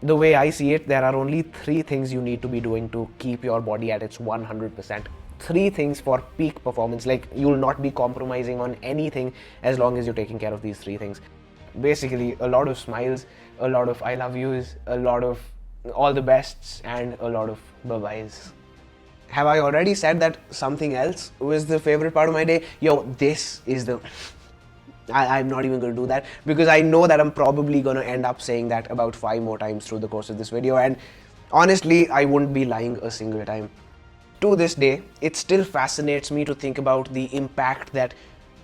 The way I see it, there are only three things you need to be doing to keep your body at its 100%. Three things for peak performance. Like, you'll not be compromising on anything as long as you're taking care of these three things. Basically, a lot of smiles, a lot of I love yous, a lot of all the bests, and a lot of bye-byes. Have I already said that something else was the favorite part of my day? Yo, this is the... I'm not even going to do that because I know that I'm probably going to end up saying that about 5 more times through the course of this video, and honestly, I wouldn't be lying a single time. To this day, it still fascinates me to think about the impact that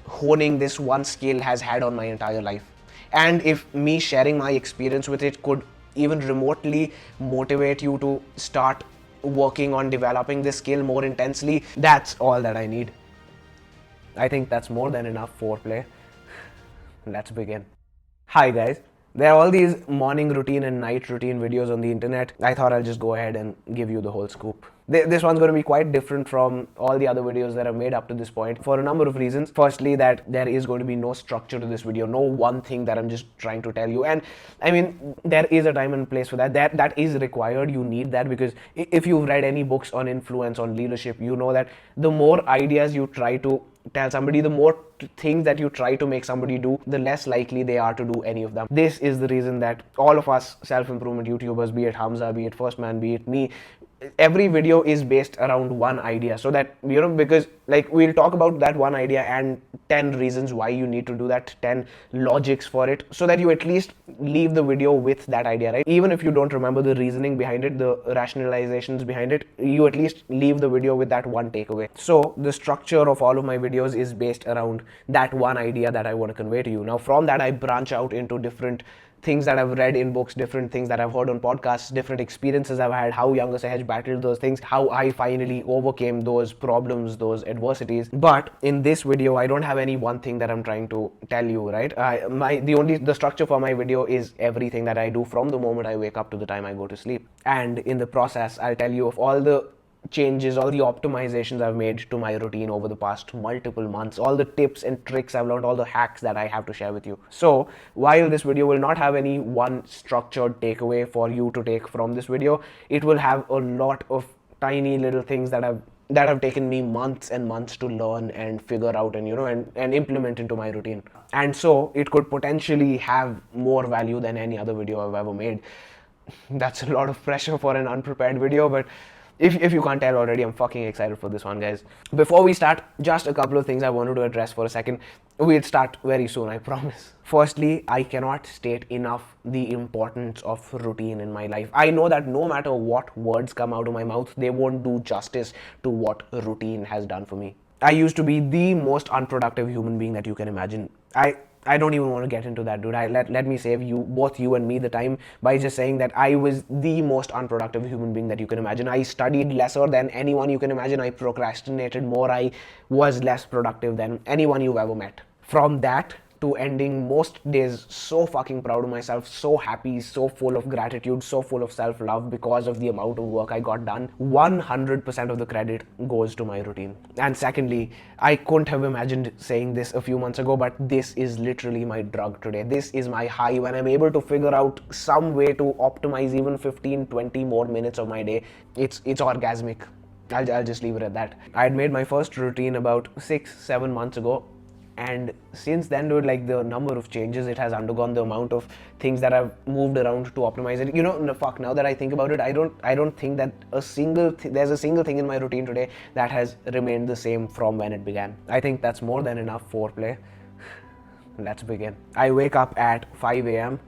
honing this one skill has had on my entire life. And if me sharing my experience with it could even remotely motivate you to start working on developing this skill more intensely, that's all that I need. I think that's more than enough foreplay. Let's begin. Hi guys. There are all these morning routine and night routine videos on the internet. I thought I'll just go ahead and give you the whole scoop. This one's going to be quite different from all the other videos that I've made up to this point for a number of reasons. Firstly, that there is going to be no structure to this video, no one thing that I'm just trying to tell you. And I mean, there is a time and place for that. That is required. You need that because if you've read any books on influence, on leadership, you know that the more ideas you try to tell somebody, the more things that you try to make somebody do, the less likely they are to do any of them. This is the reason that all of us self-improvement YouTubers, be it Hamza, be it First Man, be it me, every video is based around one idea, so that, you know, because like we'll talk about that one idea and 10 reasons why you need to do that, 10 logics for it, so that you at least leave the video with that idea, right? Even if you don't remember the reasoning behind it, the rationalizations behind it, you at least leave the video with that one takeaway. So the structure of all of my videos is based around that one idea that I want to convey to you. Now from that, I branch out into different things that I've read in books, different things that I've heard on podcasts, different experiences I've had, how younger Sahaj battled those things, how I finally overcame those problems, those adversities. But in this video, I don't have any one thing that I'm trying to tell you, right? The structure for my video is everything that I do from the moment I wake up to the time I go to sleep. And in the process, I'll tell you of all the changes, all the optimizations I've made to my routine over the past multiple months, all the tips and tricks I've learned, all the hacks that I have to share with you. So while this video will not have any one structured takeaway for you to take from this video, it will have a lot of tiny little things that have taken me months and months to learn and figure out and, you know, and implement into my routine. And so it could potentially have more value than any other video I've ever made. That's a lot of pressure for an unprepared video, but if you can't tell already, I'm fucking excited for this one, guys. Before we start, just a couple of things I wanted to address for a second. We'll start very soon, I promise. Firstly, I cannot state enough the importance of routine in my life. I know that no matter what words come out of my mouth, they won't do justice to what routine has done for me. I used to be the most unproductive human being that you can imagine. I don't even want to get into that, dude. Let me save you, both you and me, the time by just saying that I was the most unproductive human being that you can imagine. I studied lesser than anyone you can imagine. I procrastinated more. I was less productive than anyone you've ever met. From that to ending most days so fucking proud of myself, so happy, so full of gratitude, so full of self-love because of the amount of work I got done, 100% of the credit goes to my routine. And secondly, I couldn't have imagined saying this a few months ago, but this is literally my drug today. This is my high when I'm able to figure out some way to optimize even 15-20 more minutes of my day. It's orgasmic. I'll just leave it at that. I had made my first routine about 6-7 months ago, and since then, dude, like the number of changes it has undergone, the amount of things that I've moved around to optimize it, you know, now that I think about it, I don't think that there's a single thing in my routine today that has remained the same from when it began. I think that's more than enough foreplay. Let's begin. I wake up at 5 a.m.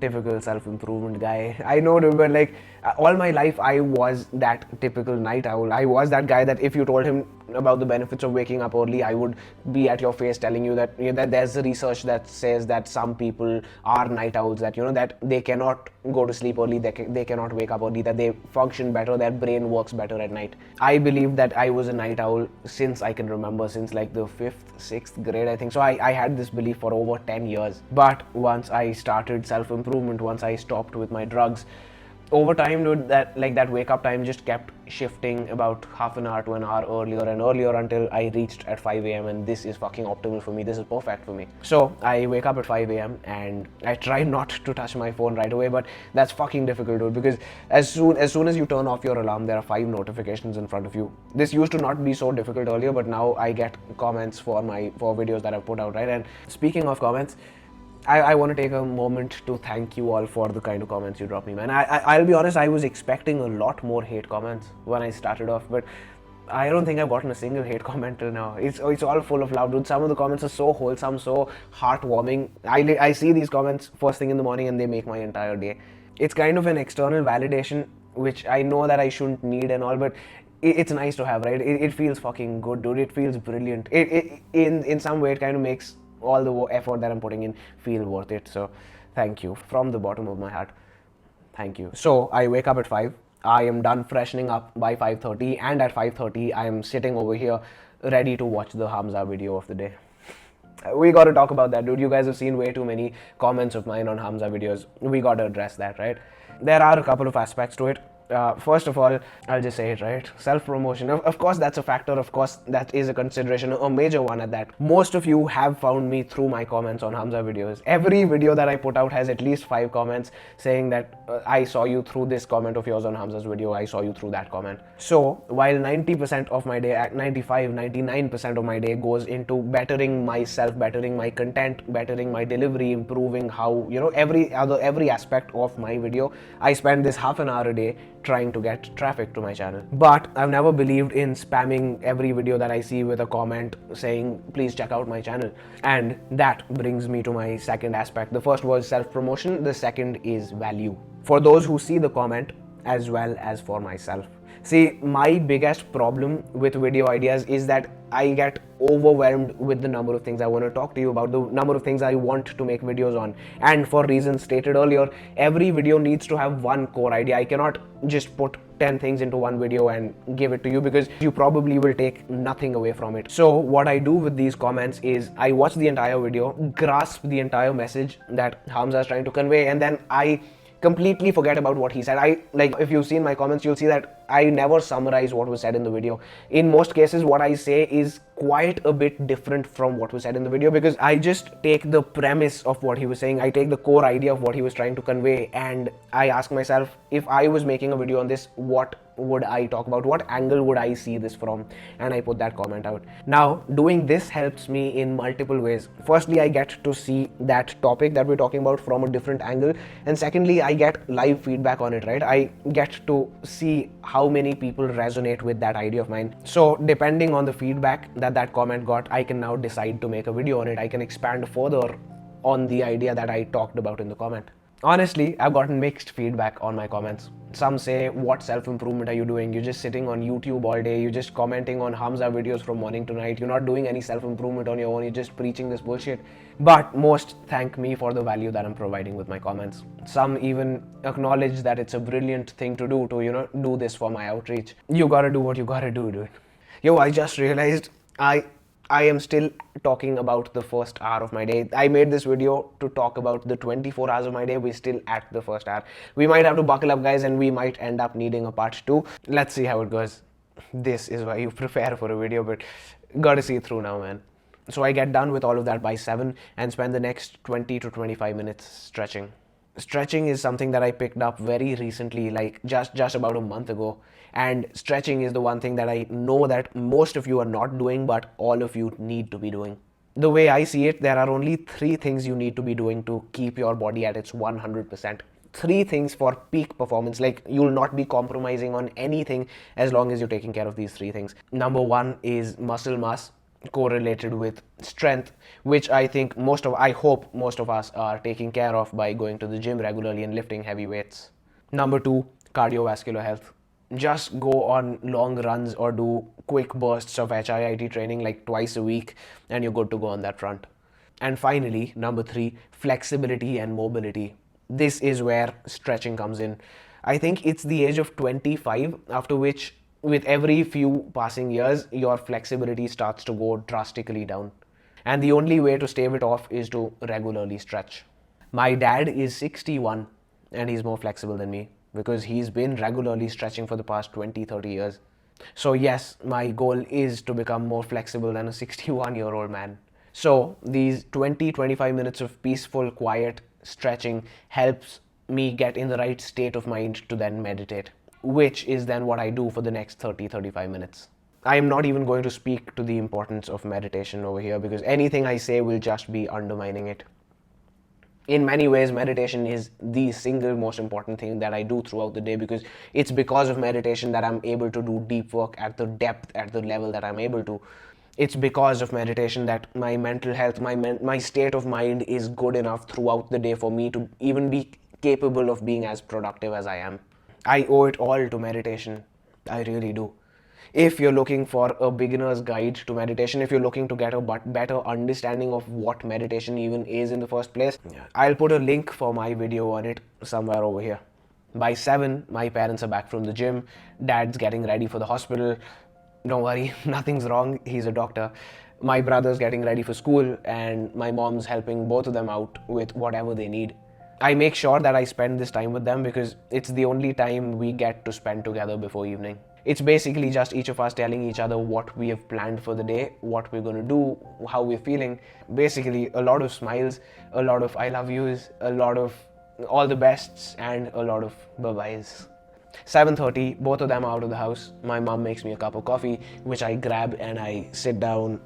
Typical self-improvement guy. I know, dude, but like all my life I was that typical night owl. I was that guy that if you told him about the benefits of waking up early, I would be at your face telling you that, you know, that there's research that says that some people are night owls, that, you know, that they cannot go to sleep early, they cannot wake up early, that they function better, their brain works better at night. I believe that I was a night owl since I can remember, since like the 5th, 6th grade, I think. So I had this belief for over 10 years. But once I started self-improvement, once I stopped with my drugs, Over time, dude, that wake up time just kept shifting about half an hour to an hour earlier and earlier until I reached at 5 a.m. and this is fucking optimal for me. This is perfect for me. So I wake up at 5 a.m. and I try not to touch my phone right away, but that's fucking difficult, dude, because as soon as you turn off your alarm, there are 5 notifications in front of you. This used to not be so difficult earlier, but now I get comments for videos that I've put out, right? And speaking of comments, I want to take a moment to thank you all for the kind of comments you drop me, man. I'll be honest, I was expecting a lot more hate comments when I started off, but I don't think I've gotten a single hate comment till now. It's all full of love, dude. Some of the comments are so wholesome, so heartwarming. I see these comments first thing in the morning and they make my entire day. It's kind of an external validation, which I know that I shouldn't need and all, but it's nice to have, right? It feels fucking good, dude. It feels brilliant. In some way, it kind of makes all the effort that I'm putting in feel worth it. So thank you from the bottom of my heart. Thank you. So I wake up at 5. I am done freshening up by 5:30, and at 5:30 I am sitting over here ready to watch the Hamza video of the day. We got to talk about that, dude. You guys have seen way too many comments of mine on Hamza videos. We got to address that, right? There are a couple of aspects to it. First of all, I'll just say it, right? Self-promotion. Of course, that's a factor. Of course, that is a consideration, a major one at that. Most of you have found me through my comments on Hamza videos. Every video that I put out has at least 5 comments saying that I saw you through this comment of yours on Hamza's video. I saw you through that comment. So, while 90% of my day, 95, 99% of my day goes into bettering myself, bettering my content, bettering my delivery, improving how, every aspect of my video, I spend this half an hour a day trying to get traffic to my channel. But I've never believed in spamming every video that I see with a comment saying please check out my channel. And that brings me to my second aspect. The first was self-promotion, the second is value. For those who see the comment as well as for myself. See, my biggest problem with video ideas is that I get overwhelmed with the number of things I want to talk to you about, the number of things I want to make videos on. And for reasons stated earlier, every video needs to have one core idea. I cannot just put 10 things into one video and give it to you because you probably will take nothing away from it. So what I do with these comments is I watch the entire video, grasp the entire message that Hamza is trying to convey, and then I completely forget about what he said. If you've seen my comments, you'll see that I never summarize what was said in the video. In most cases, what I say is quite a bit different from what was said in the video because I just take the premise of what he was saying, I take the core idea of what he was trying to convey, and I ask myself, if I was making a video on this, what would I talk about? What angle would I see this from? And I put that comment out. Now, doing this helps me in multiple ways. Firstly, I get to see that topic that we're talking about from a different angle. And secondly, I get live feedback on it, right? I get to see how many people resonate with that idea of mine. So depending on the feedback that comment got, I can now decide to make a video on it. I can expand further on the idea that I talked about in the comment. Honestly, I've gotten mixed feedback on my comments. Some say, what self-improvement are you doing? You're just sitting on YouTube all day. You're just commenting on Hamza videos from morning to night. You're not doing any self-improvement on your own. You're just preaching this bullshit. But most thank me for the value that I'm providing with my comments. Some even acknowledge that it's a brilliant thing to do to, do this for my outreach. You gotta do what you gotta do, dude. Yo, I just realized I am still talking about the first hour of my day. I made this video to talk about the 24 hours of my day. We're still at the first hour. We might have to buckle up, guys, and we might end up needing a part 2. Let's see how it goes. This is why you prepare for a video, but gotta see it through now, man. So I get done with all of that by 7 and spend the next 20 to 25 minutes stretching. Stretching is something that I picked up very recently, like just about a month ago. And stretching is the one thing that I know that most of you are not doing, but all of you need to be doing. The way I see it, there are only 3 things you need to be doing to keep your body at its 100%. 3 things for peak performance. Like, you'll not be compromising on anything as long as you're taking care of these 3 things. Number 1 is muscle mass, correlated with strength, which I hope most of us are taking care of by going to the gym regularly and lifting heavy weights. Number 2, cardiovascular health. Just go on long runs or do quick bursts of HIIT training like twice a week and you're good to go on that front. And finally, number 3, flexibility and mobility. This is where stretching comes in. I think it's the age of 25 after which, with every few passing years, your flexibility starts to go drastically down. And the only way to stave it off is to regularly stretch. My dad is 61 and he's more flexible than me. because he's been regularly stretching for the past 20-30 years. So yes, my goal is to become more flexible than a 61-year-old man. So these 20-25 minutes of peaceful, quiet stretching helps me get in the right state of mind to then meditate, which is then what I do for the next 30-35 minutes. I am not even going to speak to the importance of meditation over here, because anything I say will just be undermining it. In many ways, meditation is the single most important thing that I do throughout the day, because it's because of meditation that I'm able to do deep work at the depth, at the level that I'm able to. It's because of meditation that my mental health, my state of mind is good enough throughout the day for me to even be capable of being as productive as I am. I owe it all to meditation. I really do. If you're looking for a beginner's guide to meditation, if you're looking to get a better understanding of what meditation even is in the first place, I'll put a link for my video on it somewhere over here. By 7, my parents are back from the gym. Dad's getting ready for the hospital. Don't worry, nothing's wrong. He's a doctor. My brother's getting ready for school, and my mom's helping both of them out with whatever they need. I make sure that I spend this time with them because it's the only time we get to spend together before evening. It's basically just each of us telling each other what we have planned for the day, what we're going to do, how we're feeling. Basically, a lot of smiles, a lot of I love yous, a lot of all the bests, and a lot of bye-byes. 7:30, both of them are out of the house. My mom makes me a cup of coffee, which I grab and I sit down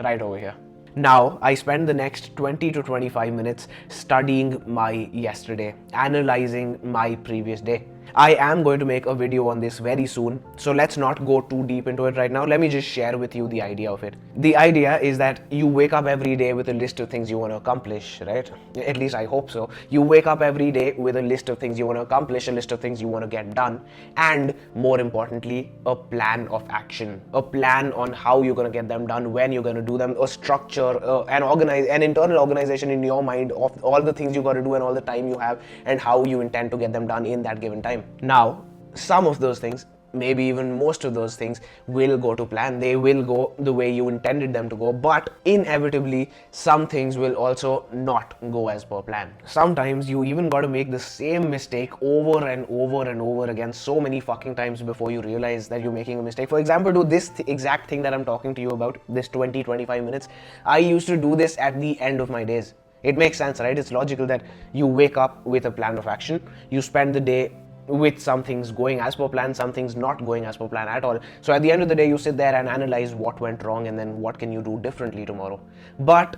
right over here. Now, I spend the next 20 to 25 minutes studying my yesterday, analyzing my previous day. I am going to make a video on this very soon, so let's not go too deep into it right now. Let me just share with you the idea of it. The idea is that you wake up every day with a list of things you want to accomplish, right? At least I hope so. You wake up every day with a list of things you want to accomplish, a list of things you want to get done, and more importantly, a plan of action, a plan on how you're going to get them done, when you're going to do them, a structure, an internal organization in your mind of all the things you got to do and all the time you have and how you intend to get them done in that given time. Now, some of those things, maybe even most of those things, will go to plan. They will go the way you intended them to go, but inevitably some things will also not go as per plan. Sometimes you even got to make the same mistake over and over and over again so many fucking times before you realize that you're making a mistake. For example, do this exact thing that I'm talking to you about, this 20-25 minutes. I used to do this at the end of my days. It makes sense, right? It's logical that you wake up with a plan of action, you spend the day with some things going as per plan, some things not going as per plan at all. So at the end of the day, you sit there and analyze what went wrong and then what can you do differently tomorrow. But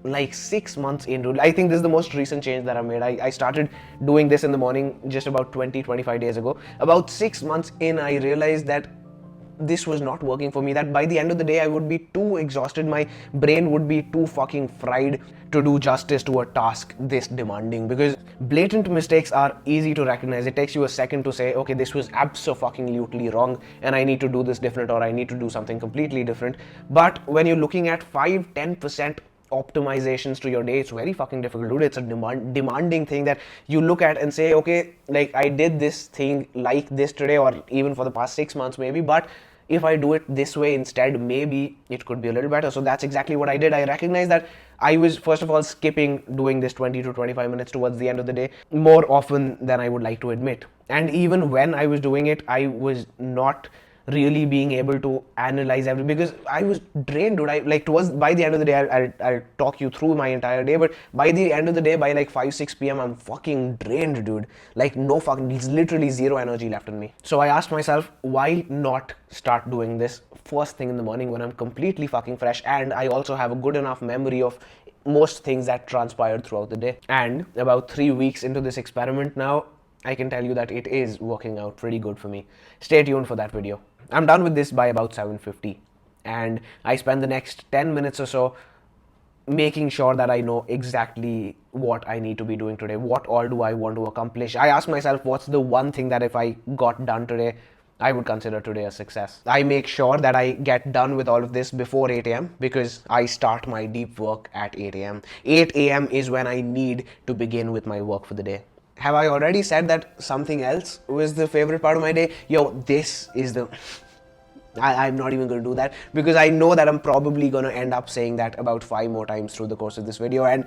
like 6 months into, I think this is the most recent change that I made. I started doing this in the morning just about 20-25 days ago. About 6 months in, I realized that this was not working for me, that by the end of the day I would be too exhausted, my brain would be too fucking fried to do justice to a task this demanding, because blatant mistakes are easy to recognize. It takes you a second to say, okay, this was absolutely wrong and I need to do this different, or I need to do something completely different. But when you're looking at 5-10% optimizations to your day, it's very fucking difficult, dude. It's a demanding thing that you look at and say, okay, like I did this thing like this today, or even for the past 6 months maybe, but if I do it this way instead, maybe it could be a little better. So that's exactly what I did. I recognized that I was, first of all, skipping doing this 20 to 25 minutes towards the end of the day more often than I would like to admit. And even when I was doing it, I was not really being able to analyze everything because I was drained, dude. By the end of the day, I'll talk you through my entire day, but by the end of the day, by like 5-6 p.m, I'm fucking drained, dude. Like no fucking, it's literally zero energy left in me. So I asked myself, why not start doing this first thing in the morning when I'm completely fucking fresh, and I also have a good enough memory of most things that transpired throughout the day. And about 3 weeks into this experiment now, I can tell you that it is working out pretty good for me. Stay tuned for that video. I'm done with this by about 7:50, and I spend the next 10 minutes or so making sure that I know exactly what I need to be doing today. What all do I want to accomplish? I ask myself, what's the one thing that if I got done today, I would consider today a success. I make sure that I get done with all of this before 8 a.m. because I start my deep work at 8 a.m. 8 a.m. is when I need to begin with my work for the day. Have I already said that something else was the favorite part of my day? Yo, this is the... I'm not even going to do that because I know that I'm probably going to end up saying that about 5 more times through the course of this video, and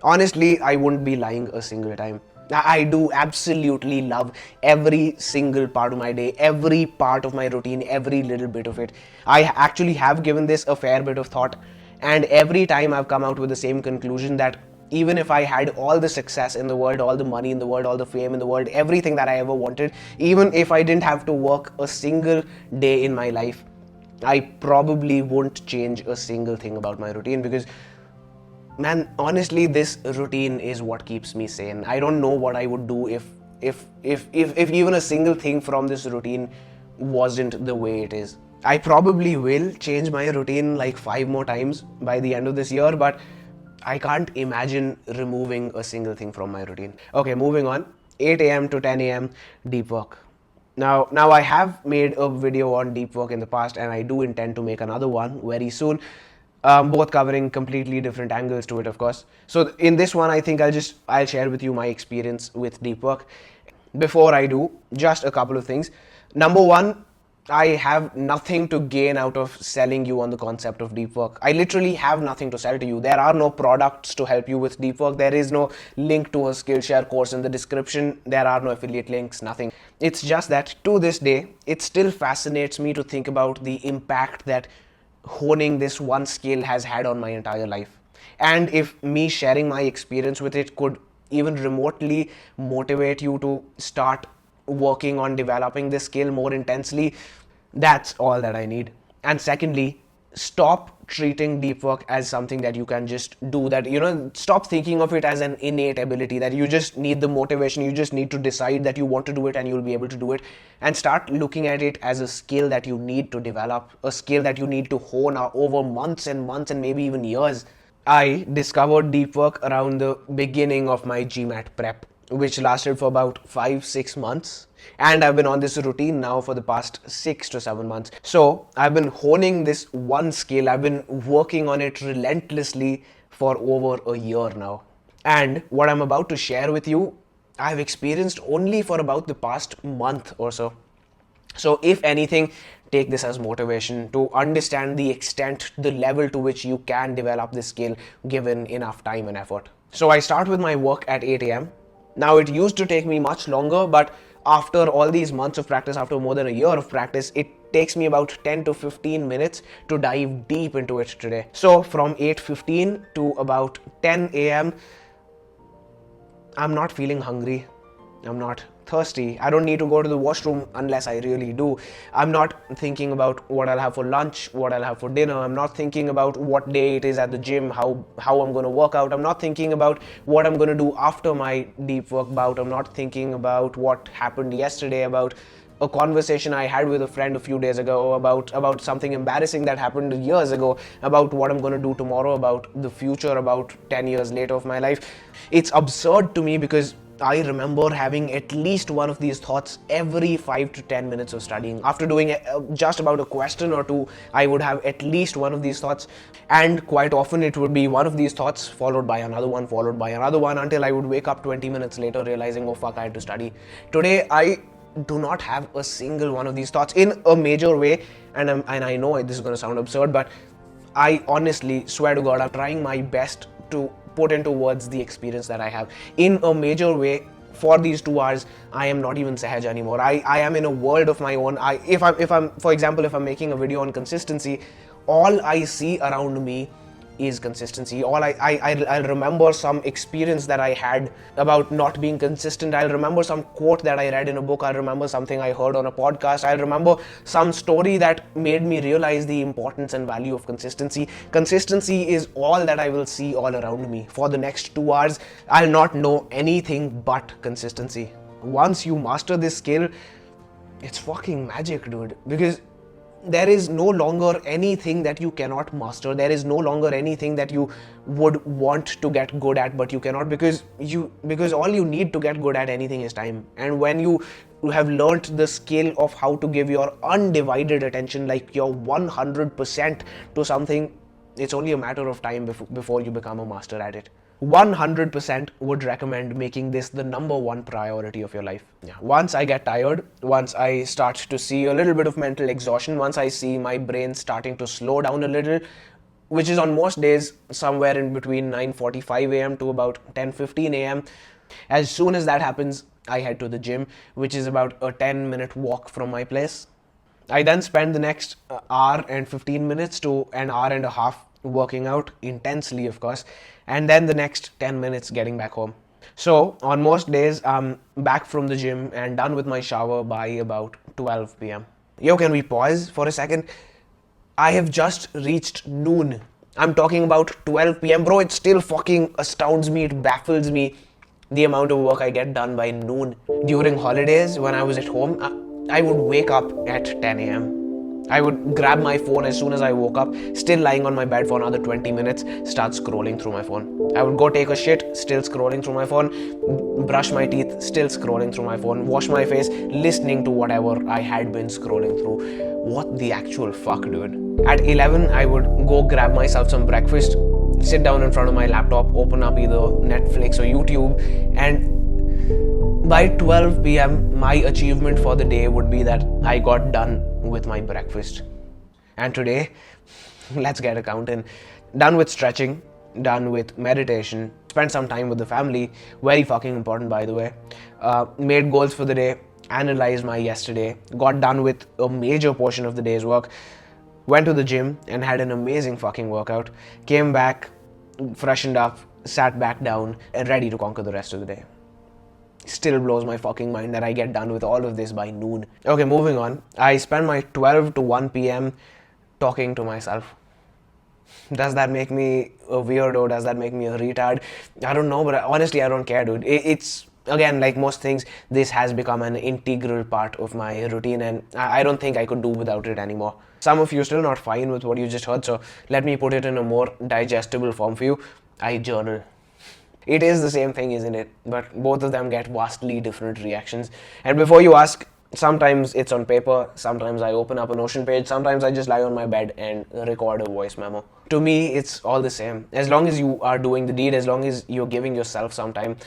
honestly, I wouldn't be lying a single time. I do absolutely love every single part of my day, every part of my routine, every little bit of it. I actually have given this a fair bit of thought, and every time I've come out with the same conclusion that even if I had all the success in the world, all the money in the world, all the fame in the world, everything that I ever wanted, even if I didn't have to work a single day in my life, I probably won't change a single thing about my routine because, man, honestly, this routine is what keeps me sane. I don't know what I would do if even a single thing from this routine wasn't the way it is. I probably will change my routine like 5 more times by the end of this year, but I can't imagine removing a single thing from my routine. Okay, moving on. 8 a.m. to 10 a.m. deep work. Now I have made a video on deep work in the past, and I do intend to make another one very soon. Both covering completely different angles to it, of course. So in this one, I think I'll share with you my experience with deep work. Before I do, just a couple of things. Number one, I have nothing to gain out of selling you on the concept of deep work. I literally have nothing to sell to you. There are no products to help you with deep work. There is no link to a Skillshare course in the description. There are no affiliate links, nothing. It's just that to this day, it still fascinates me to think about the impact that honing this one skill has had on my entire life. And if me sharing my experience with it could even remotely motivate you to start working on developing this skill more intensely, that's all that I need. And secondly, stop treating deep work as something that you can just do, that stop thinking of it as an innate ability that you just need the motivation, you just need to decide that you want to do it and you'll be able to do it, and start looking at it as a skill that you need to develop, a skill that you need to hone over months and months and maybe even years. I discovered deep work around the beginning of my GMAT prep, which lasted for about 5-6 months. And I've been on this routine now for the past 6 to 7 months. So I've been honing this one skill, I've been working on it relentlessly for over a year now. And what I'm about to share with you, I've experienced only for about the past month or so. So if anything, take this as motivation to understand the extent, the level to which you can develop this skill given enough time and effort. So I start with my work at 8 a.m. Now it used to take me much longer, but after all these months of practice, after more than a year of practice, it takes me about 10 to 15 minutes to dive deep into it today. So from 8:15 to about 10 a.m., I'm not feeling hungry. I'm not thirsty. I don't need to go to the washroom unless I really do. I'm not thinking about what I'll have for lunch, what I'll have for dinner. I'm not thinking about what day it is at the gym, how I'm going to work out. I'm not thinking about what I'm going to do after my deep work bout. I'm not thinking about what happened yesterday, about a conversation I had with a friend a few days ago, about something embarrassing that happened years ago, about what I'm going to do tomorrow, about the future, about 10 years later of my life. It's absurd to me because I remember having at least one of these thoughts every 5 to 10 minutes of studying. After doing just about a question or two, I would have at least one of these thoughts, and quite often it would be one of these thoughts followed by another one, followed by another one, until I would wake up 20 minutes later realizing, oh fuck, I had to study. Today, I do not have a single one of these thoughts in a major way, and I know this is going to sound absurd, but I honestly swear to God, I'm trying my best to put into words the experience that I have. In a major way, for these 2 hours, I am not even Sahaj anymore. I am in a world of my own. If I'm, for example, if I'm making a video on consistency, all I see around me is consistency. I'll remember some experience that I had about not being consistent. I'll remember some quote that I read in a book. I'll remember something I heard on a podcast. I'll remember some story that made me realize the importance and value of consistency. Consistency is all that I will see all around me. For the next 2 hours, I'll not know anything but consistency. Once you master this skill, it's fucking magic, dude. Because there is no longer anything that you cannot master. There is no longer anything that you would want to get good at but you cannot, because all you need to get good at anything is time. And when you have learnt the skill of how to give your undivided attention, like your 100% to something, it's only a matter of time before you become a master at it. 100% would recommend making this the number one priority of your life. Yeah. Once I get tired, once I start to see a little bit of mental exhaustion, once I see my brain starting to slow down a little, which is on most days somewhere in between 9:45 a.m. to about 10:15 a.m., As soon as that happens, I head to the gym, which is about a 10-minute walk from my place. I then spend the next hour and 15 minutes to an hour and a half working out intensely, of course, and then the next 10 minutes getting back home. So, on most days, I'm back from the gym and done with my shower by about 12 pm. Yo, can we pause for a second? I have just reached noon. I'm talking about 12 pm. Bro, it still fucking astounds me, it baffles me the amount of work I get done by noon. During holidays, when I was at home, I would wake up at 10 a.m. I would grab my phone as soon as I woke up, still lying on my bed for another 20 minutes, start scrolling through my phone. I would go take a shit, still scrolling through my phone, brush my teeth, still scrolling through my phone, wash my face, listening to whatever I had been scrolling through. What the actual fuck, dude? At 11, I would go grab myself some breakfast, sit down in front of my laptop, open up either Netflix or YouTube, and by 12 pm, my achievement for the day would be that I got done with my breakfast. And today, let's get a count in. Done with stretching, done with meditation, spent some time with the family, very fucking important by the way. Made goals for the day, analyzed my yesterday, got done with a major portion of the day's work, went to the gym and had an amazing fucking workout, came back, freshened up, sat back down, and ready to conquer the rest of the day. Still blows my fucking mind that I get done with all of this by noon. Okay, moving on. I spend my 12 to 1 pm talking to myself. Does that make me a weirdo? Does that make me a retard? I don't know, but honestly, I don't care, dude. It's, again, like most things, this has become an integral part of my routine, and I don't think I could do without it anymore. Some of you are still not fine with what you just heard, so let me put it in a more digestible form for you. I journal. It is the same thing, isn't it? But both of them get vastly different reactions. And before you ask, sometimes it's on paper, sometimes I open up a Notion page, sometimes I just lie on my bed and record a voice memo. To me, it's all the same. As long as you are doing the deed, as long as you're giving yourself some time,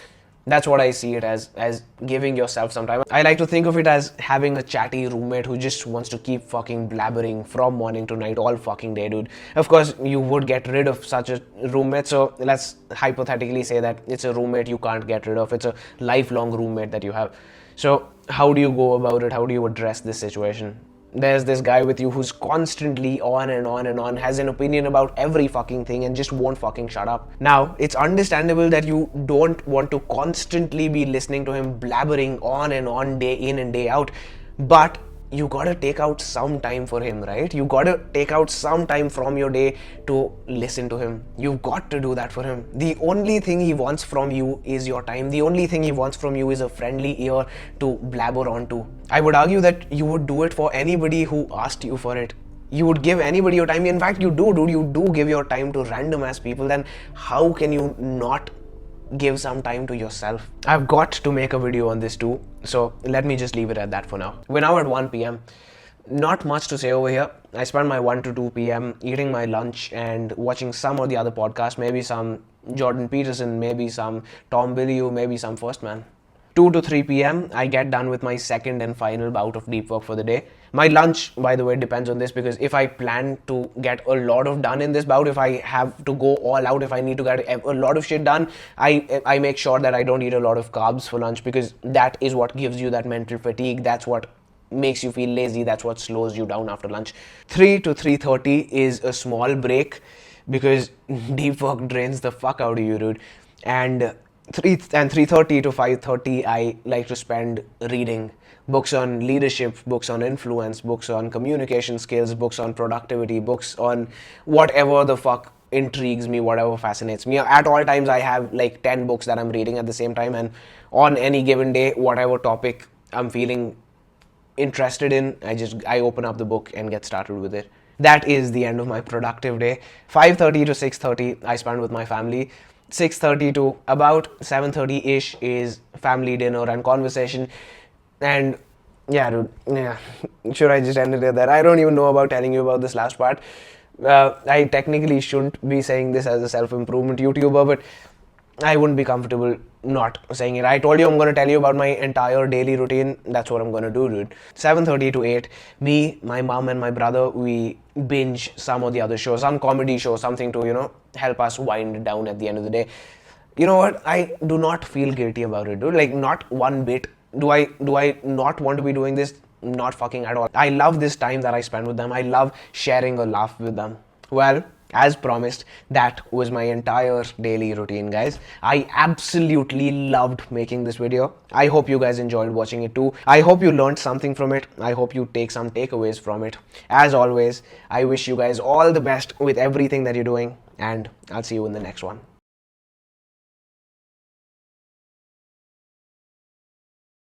that's what I see it as giving yourself some time. I like to think of it as having a chatty roommate who just wants to keep fucking blabbering from morning to night all fucking day, dude. Of course, you would get rid of such a roommate, so let's hypothetically say that it's a roommate you can't get rid of. It's a lifelong roommate that you have. So how do you go about it? How do you address this situation? There's this guy with you who's constantly on and on and on, has an opinion about every fucking thing and just won't fucking shut up. Now, it's understandable that you don't want to constantly be listening to him blabbering on and on day in and day out, but you gotta take out some time for him, right? You gotta take out some time from your day to listen to him. You've got to do that for him. The only thing he wants from you is your time. The only thing he wants from you is a friendly ear to blabber onto. I would argue that you would do it for anybody who asked you for it. You would give anybody your time. In fact, you do, dude. You do give your time to random ass people. Then how can you not give some time to yourself? I've got to make a video on this too, so let me just leave it at that for now. We're now at 1 pm. Not much to say over here. I spent my 1 to 2 pm eating my lunch and watching some of the other podcasts, maybe some Jordan Peterson, maybe some Tom Bilyeu, maybe some First Man. 2 to 3 pm, I get done with my second and final bout of deep work for the day. My lunch, by the way, depends on this, because if I plan to get a lot of done in this bout, if I have to go all out, if I need to get a lot of shit done, I make sure that I don't eat a lot of carbs for lunch, because that is what gives you that mental fatigue. That's what makes you feel lazy. That's what slows you down after lunch. 3 to 3:30 is a small break, because deep work drains the fuck out of you, dude. And 3:30 to 5:30, I like to spend reading books on leadership, books on influence, books on communication skills, books on productivity, books on whatever the fuck intrigues me, whatever fascinates me. At all times, I have like 10 books that I'm reading at the same time, and on any given day, whatever topic I'm feeling interested in, I open up the book and get started with it. That is the end of my productive day. 5:30 to 6:30, I spend with my family. 6:30 to about 7:30-ish is family dinner and conversation. And yeah, dude, yeah. Should I just end it at that? I don't even know about telling you about this last part. I technically shouldn't be saying this as a self-improvement YouTuber, but I wouldn't be comfortable not saying it. I told you I'm going to tell you about my entire daily routine. That's what I'm going to do, dude. 7:30 to 8, me, my mom and my brother, we binge some of the other shows, some comedy show, something to, help us wind down at the end of the day. You know what? I do not feel guilty about it, dude. Like, not one bit. Do I not want to be doing this? Not fucking at all. I love this time that I spend with them. I love sharing a laugh with them. Well, as promised, that was my entire daily routine, guys. I absolutely loved making this video. I hope you guys enjoyed watching it too. I hope you learned something from it. I hope you take some takeaways from it. As always, I wish you guys all the best with everything that you're doing, and I'll see you in the next one.